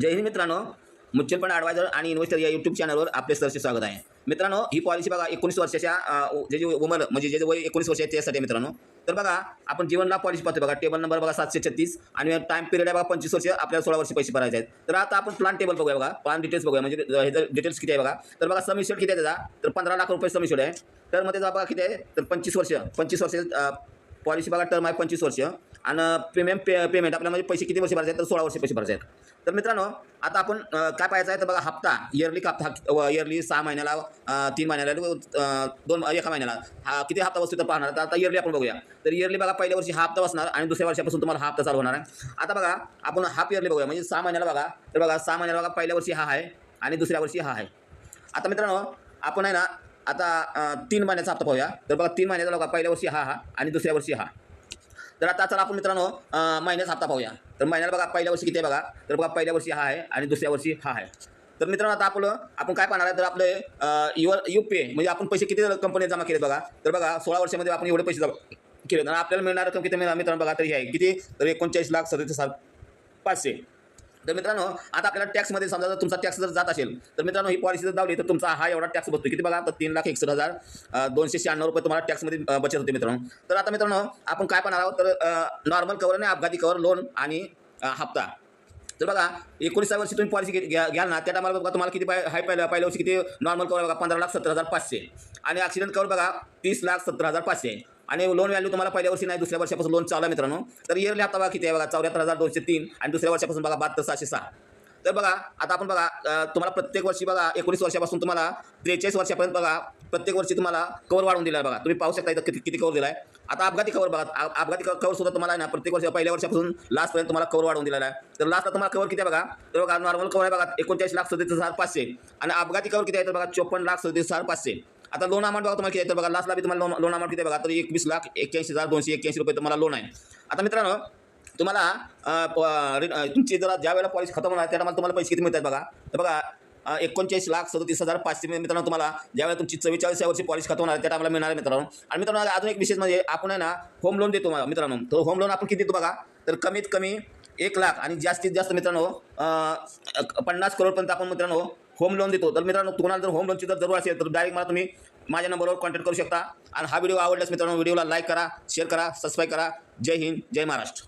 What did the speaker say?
जय हिंद मित्रांनो. Mutual fund adviser आणि investor या यूट्यूब चॅनलवर आपले सरसे स्वागत आहे. मित्रांनो, ही पॉलिसी बघा 19 वर्षाच्या जे उमर म्हणजे जे वय 19 वर्ष आहे त्यासाठी मित्रांनो. तर बघा आपण जीवन लाभ पॉलिसी पाहतो बघा, टेबल नंबर बघा 736 आणि टाइम पिरियड आहे बघा 25 वर्ष, आपल्याला 16 वर्ष पैसे भरायचे आहेत. तर आता आपण प्लान टेबल बघूया बघा, प्लान डिटेल्स बघूया म्हणजे हे डिटेल्स किती आहे बघा. तर बघा सम इश्यूड किती आहे त्याचा, तर 15 लाख रुपये सम इश्यूड आहे. टर्म त्याचा बघा किती आहे, तर 25 वर्ष पॉलिसी बघा, टर्म आहे 25 वर्ष आणि प्रीमियम पेमेंट आपल्याला म्हणजे पैसे किती वर्ष भरायचे आहेत, तर 16 वर्ष पैसे भरायचे आहेत. तर मित्रांनो आता आपण काय पाहायचं आहे, तर बघा हप्ता इयरली इयरली 6 महिन्याला 3 महिन्याला एका महिन्याला किती हप्ता बसतो तर पाहणार. तर आता इयरली आपण बघूया. तर इयरली बघा पहिल्या वर्षी हा हप्ता बसणार आणि दुसऱ्या वर्षापासून तुम्हाला हा हप्ता चालू होणार आहे. आता बघा आपण हाफ इयरली बघूया म्हणजे 6 महिन्याला बघा. तर बघा 6 महिन्याला बघा पहिल्या वर्षी हा आहे आणि दुसऱ्या वर्षी हा आहे. आता मित्रांनो आपण आहे ना आता 3 महिन्याचा हप्ता पाहूया. तर बघा 3 महिन्याचा बघा पहिल्या वर्षी हा आणि दुसऱ्या वर्षी हा. तर आता चला आपण मित्रांनो महिन्याचा हप्ता पाहूया. तर महिन्याला बघा पहिल्या वर्षी किती आहे बघा. तर बघा पहिल्या वर्षी हा आहे आणि दुसऱ्या वर्षी हा आहे. तर मित्रांनो आता आपण काय पाहणार आहे, तर आपले UPA म्हणजे आपण पैसे किती कंपनीत जमा केले बघा. तर बघा 16 वर्षामध्ये आपण एवढे पैसे जमा केले तर आपल्याला मिळणार रक्कम किती मित्रांनो बघा. तर ही आहे किती, तर 39,37,500. तर मित्रांनो आता आपल्याला टॅक्समध्ये समजा जर तुमचा टॅक्स जर जात असेल तर मित्रांनो ही पॉलिसी जर लावली तर तुमचा हा एवढा टॅक्स बसतो किती बघा, तर 3,61,296 रुपये तुम्हाला टॅक्समध्ये बचत होते मित्रांनो. तर आता मित्रांनो आपण काय पाहणार आहोत, तर नॉर्मल कवर आणि अपघाती कवर, लोन आणि हप्ता. तर बघा 19व्या वर्षी तुम्ही पॉलिसी घ्याल ना, त्या टायमाला बघा तुम्हाला किती पहिल्या वर्षी किती नॉर्मल कवर बघा 15,70,500 आणि ॲक्सिडेंट कवर बघा 30,70,500 आणि लोन व्हॅल्यू तुम्हाला पहिल्या वर्षी नाही दुसऱ्या वर्षापासून लोन चालू आहे मित्रांनो. तर इयरली हप्ता बघा किती आहे बघा 74,203 आणि दुसऱ्या वर्षापासून बघा 72,606. तर बघा आता आपण बघा तुम्हाला प्रत्येक वर्षी बघा 19 वर्षापासून तुम्हाला 43 वर्षापर्यंत बघा प्रत्येक वर्षी तुम्हाला कवर वाढवून दिला आहे बघा. तुम्ही पाहू शकता इथं किती कवर दिला आहे. आता अपघाती कवर बघा, अपघाती कवर सुद्धा तुम्हाला ना प्रत्येक वर्षी पहिल्या वर्षापासून लास्टपर्यंत तुम्हाला कवर वाढवून दिलेला आहे. तर लास्टला तुम्हाला कवर किती आहे बघा, तर बघा नॉर्मल कवर आहे बघा 39,37,500 आणि अपघाती कवर किती आहे तर बघा 54,37,500. आता लोन अमाऊंट बघा तुम्हाला किती आहे, तर बघा लास्टला बी तुम्हाला लोन अमाऊंट किती आहे बघा, तर 21,81,281 रुपये तुम्हाला लोन आहे. आता मित्रांनो तुम्हाला तुमची जरा ज्या वेळेला पॉलिसी खतम होणार त्या टायमाला तुम्हाला पैसे किती मिळतात बघा. तर बघा 39,37,500 मित्रांनो तुम्हाला ज्यावेळेला तुमची 44व्या वर्षी पॉलिसी खतम होणार त्या टायमाला मिळणार आहे मित्रांनो. आणि मित्रांनो अजून एक विशेष म्हणजे आपण आहे ना होम लोन देतो मित्रांनो. तर होम लोन आपण किती देतो बघा, तर कमीत कमी 1 लाख आणि जास्तीत जास्त मित्रांनो 50 करोडपर्यंत आपण मित्रांनो होम लोन देतो. तर मित्रांनो तुम्हाला जर होम लोनची जर जरूर असेल तर डायरेक्ट मला तुम्ही माझ्या नंबरवर कॉन्टॅक्ट करू शकता. आणि हा व्हिडिओ आवडल्यास मित्रांनो व्हिडिओला लाईक करा, शेअर करा, सबस्क्राईब करा. जय हिंद, जय महाराष्ट्र.